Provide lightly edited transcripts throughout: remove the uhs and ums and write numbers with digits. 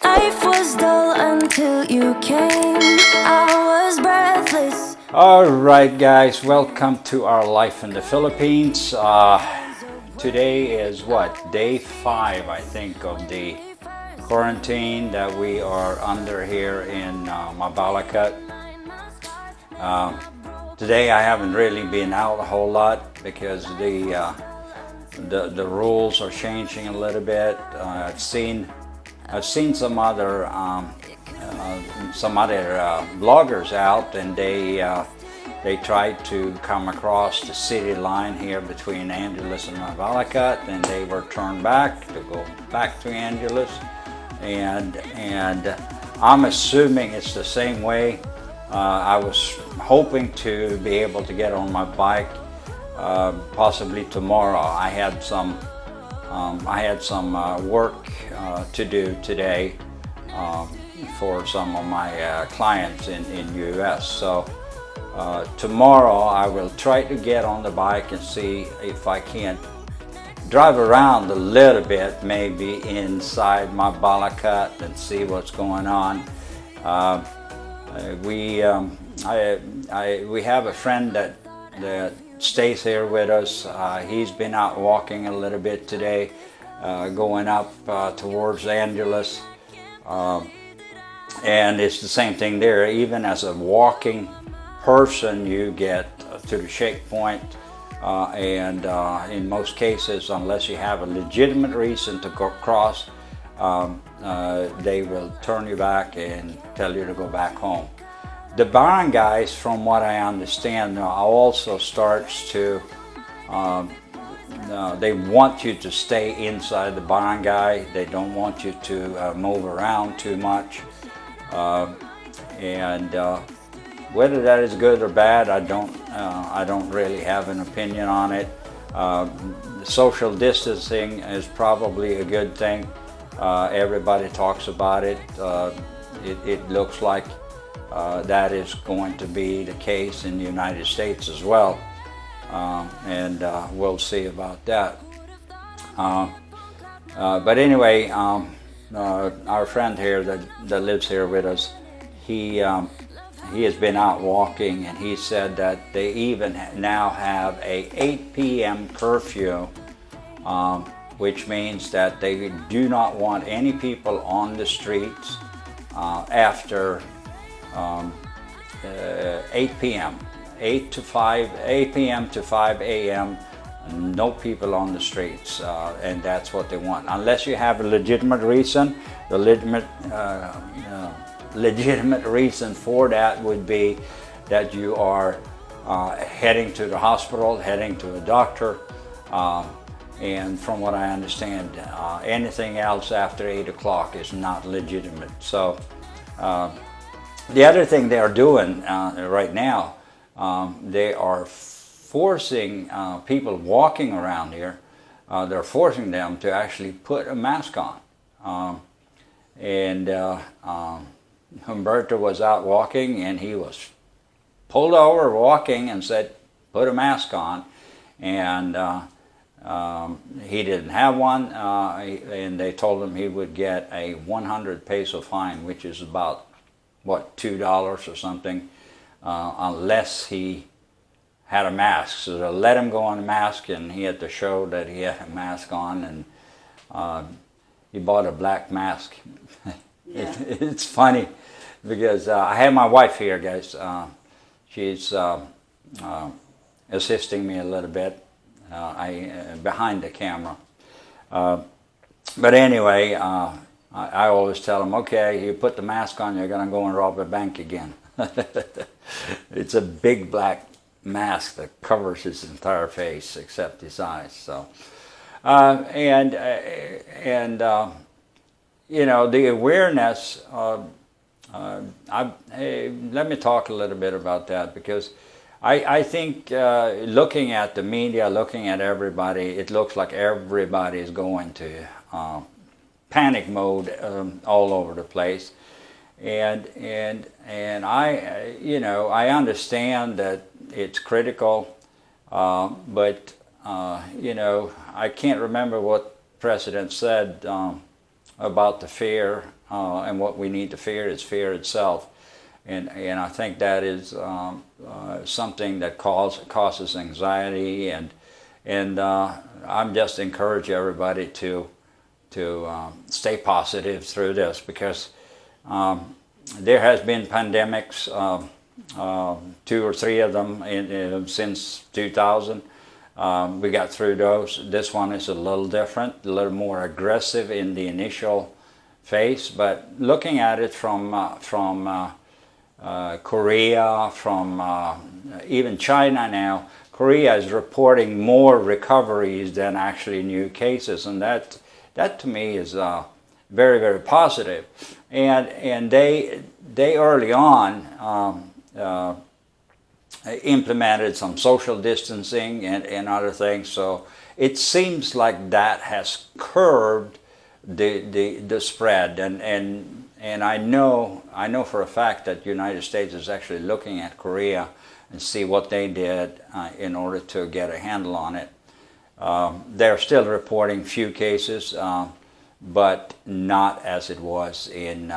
Life was dull until you came. I was breathless. All right, guys, welcome to our life in the Philippines. Today is what, day 5, I think, of the quarantine that we are under here in Mabalacat. Today I haven't really been out a whole lot because the rules are changing a little bit. I've seen some other bloggers out, and they tried to come across the city line here between Angeles and Mabalacat, and they were turned back to go back to Angeles, and I'm assuming it's the same way. I was hoping to be able to get on my bike possibly tomorrow. I had some work to do today for some of my clients in US. So tomorrow I will try to get on the bike and see if I can't drive around a little bit, maybe inside my Mabalacat, and see what's going on. We have a friend that stays here with us. He's been out walking a little bit today, going up towards Angeles, and it's the same thing there. Even as a walking person, you get to the shake point, and in most cases, unless you have a legitimate reason to go across, they will turn you back and tell you to go back home. The barangays, from what I understand, also starts to, they want you to stay inside the barangay. They don't want you to move around too much. And whether that is good or bad, I don't really have an opinion on it. Social distancing is probably a good thing. Everybody talks about it. It looks like that is going to be the case in the United States as well, and we'll see about that. But anyway, our friend here that lives here with us, he has been out walking, and he said that they even now have a 8 p.m. curfew, which means that they do not want any people on the streets after 8 p.m. 8 p.m. to 5 a.m. No people on the streets, and that's what they want. Unless you have a legitimate reason. The legitimate reason for that would be that you are heading to the hospital, heading to a doctor, and from what I understand, anything else after 8 o'clock is not legitimate. So the other thing they are doing right now, they are forcing people walking around here, they're forcing them to actually put a mask on. And Humberto was out walking, and he was pulled over walking and said, put a mask on. And he didn't have one, and they told him he would get a 100 peso fine, which is about, what, $2 or something, unless he had a mask. So they let him go on a mask, and he had to show that he had a mask on, and he bought a black mask. Yeah. It's funny because I have my wife here, guys. She's assisting me a little bit behind the camera. But anyway, I always tell them, okay, you put the mask on, you're going to go and rob a bank again. It's a big black mask that covers his entire face except his eyes. So, you know, the awareness. Let me talk a little bit about that, because I think looking at the media, looking at everybody, it looks like everybody is going to panic mode all over the place, and I, you know, I understand that it's critical, but you know, I can't remember what President said about the fear. and what we need to fear is fear itself. And I think that is something that causes anxiety, and I'm just encourage everybody to stay positive through this, because there has been pandemics, 2 or 3 of them since 2000. We got through those. This one is a little different, a little more aggressive in the initial phase, but looking at it from Korea, from even China now, Korea is reporting more recoveries than actually new cases, and that to me is very, very positive. And they early on implemented some social distancing and other things, so it seems like that has curbed the spread, and I know for a fact that the United States is actually looking at Korea and see what they did in order to get a handle on it. They're still reporting few cases, but not as it was in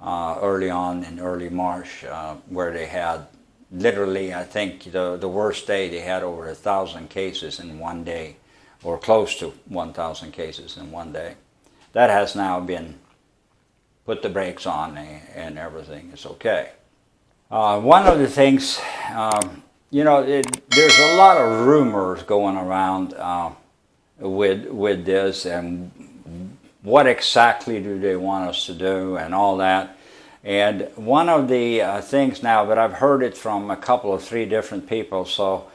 early on in early March, where they had literally, I think the worst day, they had over 1,000 cases in one day, or close to 1,000 cases in one day. That has now been put the brakes on, and everything is okay. One of the things, there's a lot of rumors going around with this, and what exactly do they want us to do and all that. And one of the things now, but I've heard it from a couple of 3 different people, so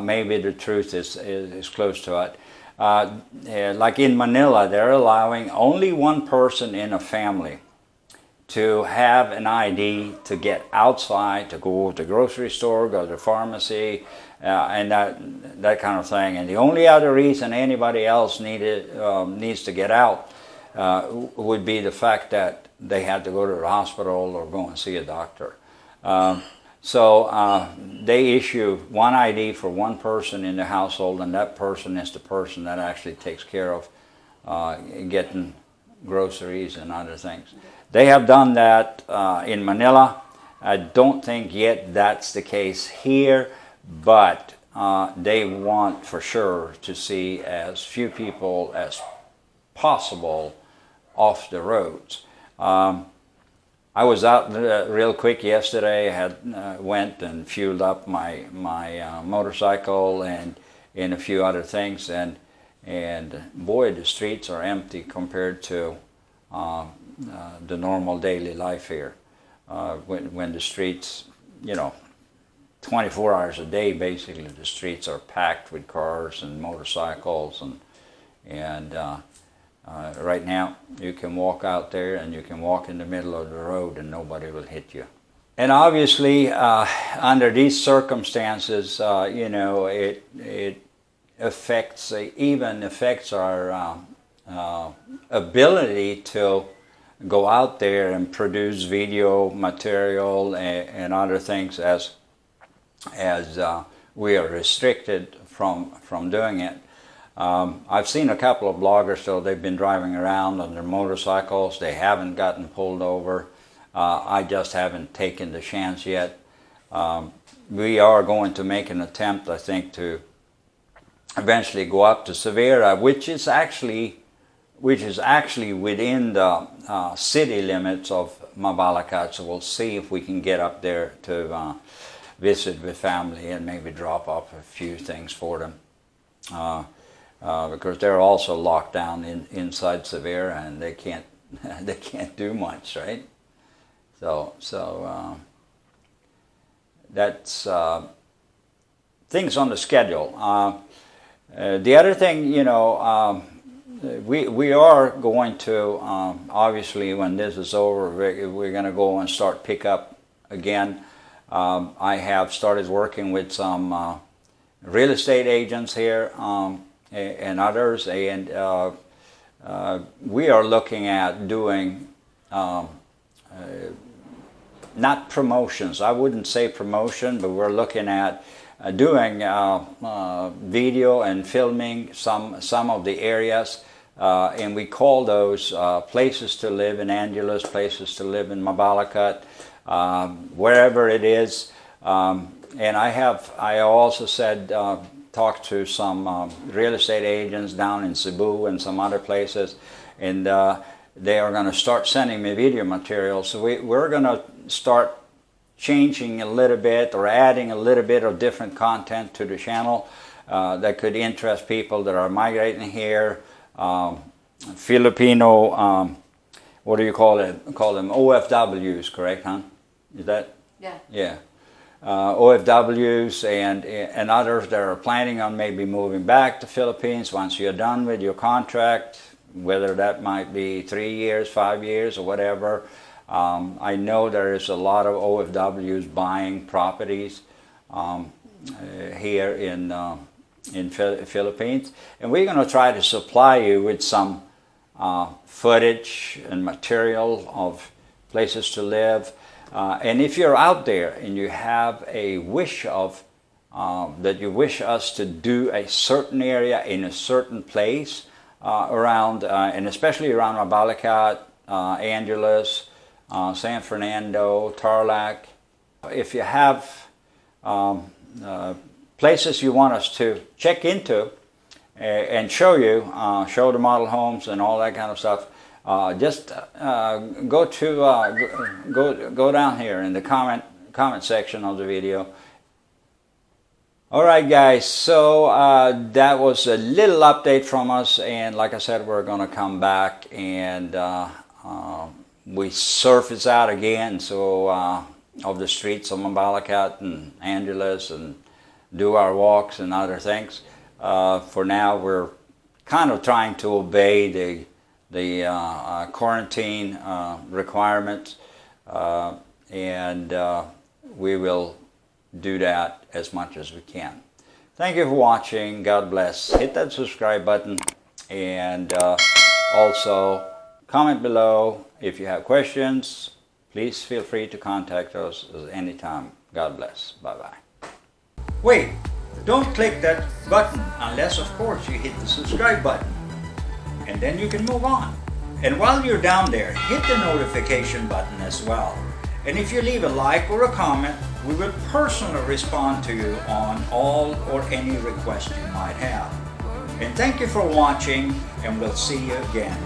maybe the truth is close to it. Like in Manila, they're allowing only one person in a family to have an ID to get outside, to go to the grocery store, go to the pharmacy, and that kind of thing. And the only other reason anybody else needs to get out would be the fact that they had to go to the hospital or go and see a doctor. So they issue one ID for one person in the household, and that person is the person that actually takes care of getting groceries and other things. They have done that in Manila. I don't think yet that's the case here, but they want for sure to see as few people as possible off the roads. I was out real quick yesterday. I had went and fueled up my motorcycle and a few other things, and boy, the streets are empty compared to the normal daily life here. When the streets, 24 hours a day, basically the streets are packed with cars and motorcycles, and right now you can walk out there and you can walk in the middle of the road and nobody will hit you. And obviously under these circumstances, it affects our ability to go out there and produce video material and other things, as we are restricted from doing it. I've seen a couple of bloggers, so they've been driving around on their motorcycles. They haven't gotten pulled over. I just haven't taken the chance yet. We are going to make an attempt, I think, to eventually go up to Severa, which is actually within the city limits of Mabalacat. So we'll see if we can get up there to visit with family and maybe drop off a few things for them. Because they're also locked down inside Severa, and they can't do much, right? So that's things on the schedule. The other thing, we are going to obviously, when this is over, we're going to go and start pick up again. I have started working with some real estate agents here. And others, and we are looking at doing not promotions. I wouldn't say promotion, but we're looking at doing video and filming some of the areas and we call those places to live in Angeles, places to live in Mabalacat, wherever it is. And I also said, talked to some real estate agents down in Cebu and some other places, and they are going to start sending me video material. So we're going to start changing a little bit or adding a little bit of different content to the channel that could interest people that are migrating here. Filipino, what do you call it? Call them OFWs, correct, huh? Is that? Yeah. Yeah. OFWs and others that are planning on maybe moving back to Philippines once you're done with your contract, whether that might be 3 years, 5 years, or whatever. I know there is a lot of OFWs buying properties here in Philippines, and we're going to try to supply you with some footage and material of places to live. And if you're out there and you have a wish of that you wish us to do a certain area in a certain place around, and especially around Mabalacat, Angeles, San Fernando, Tarlac, if you have places you want us to check into and show you, show the model homes and all that kind of stuff, just go down here in the comment section of the video. All right, guys, so that was a little update from us, and like I said, we're going to come back and we surface out again, so of the streets of Mabalacat and Angeles, and do our walks and other things. For now, we're kind of trying to obey the quarantine requirements, and we will do that as much as we can. Thank you for watching. God bless. Hit that subscribe button, and also comment below if you have questions. Please feel free to contact us at any time. God bless. Bye-bye. Wait, don't click that button unless, of course, you hit the subscribe button. And then you can move on. And while you're down there, hit the notification button as well. And if you leave a like or a comment, we will personally respond to you on all or any request you might have. And thank you for watching, and we'll see you again.